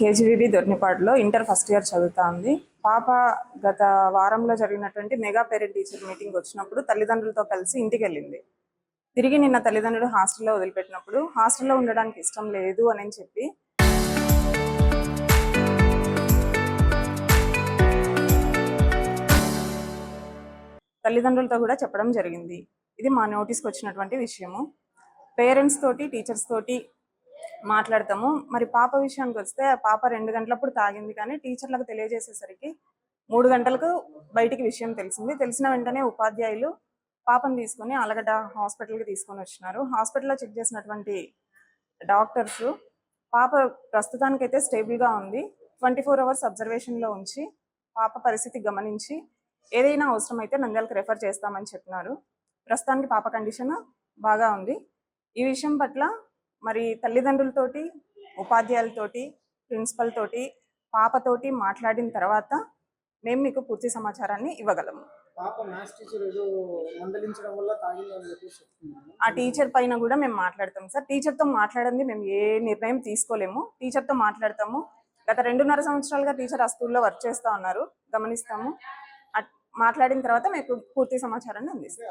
KGBV దొర్నిపాడులో inter first year చదువుతా ఉంది. పాప గత వారంలో జరిగినటువంటి మెగా పేరెంట్ టీచర్ మీటింగ్ వచ్చినప్పుడు తల్లిదండ్రులతో కలిసి ఇంటికి వెళ్ళింది. తిరిగి నిన్న తల్లిదండ్రులు హాస్టల్లో వదిలిపెట్టినప్పుడు హాస్టల్లో ఉండడానికి ఇష్టం లేదు అని చెప్పి తల్లిదండ్రులతో కూడా చెప్పడం జరిగింది. ఇది మా నోటీస్కి వచ్చినటువంటి విషయము. పేరెంట్స్ తోటి టీచర్స్ తోటి మాట్లాడతాము. మరి పాప విషయానికి వస్తే పాప 2 గంటలప్పుడు తాగింది, కానీ టీచర్లకు తెలియజేసేసరికి 3 గంటలకు బయటికి విషయం తెలిసింది. తెలిసిన వెంటనే ఉపాధ్యాయులు పాపను తీసుకొని ఆలగడ్డ హాస్పిటల్కి తీసుకొని వచ్చినారు. హాస్పిటల్లో చెక్ చేసినటువంటి డాక్టర్స్ పాప ప్రస్తుతానికైతే స్టేబుల్గా ఉంది, 24 అవర్స్ అబ్జర్వేషన్లో ఉంచి పాప పరిస్థితి గమనించి ఏదైనా అవసరమైతే నంద్యాలకు రెఫర్ చేస్తామని చెప్పినారు. ప్రస్తుతానికి పాప కండిషన్ బాగా ఉంది. ఈ విషయం పట్ల మరి తల్లిదండ్రులతోటి, ఉపాధ్యాయులతోటి, ప్రిన్సిపల్ తోటి, పాపతోటి మాట్లాడిన తర్వాత మేము మీకు పూర్తి సమాచారాన్ని ఇవ్వగలము. ఆ టీచర్ పైన కూడా మేము మాట్లాడతాం సార్. టీచర్తో మాట్లాడింది మేము ఏ నిర్ణయం తీసుకోలేము. టీచర్తో మాట్లాడతాము. గత 2.5 సంవత్సరాలుగా టీచర్ ఆ స్కూల్లో వర్క్ చేస్తూ ఉన్నారు, గమనిస్తాము. మాట్లాడిన తర్వాత మీకు పూర్తి సమాచారాన్ని అందిస్తాం.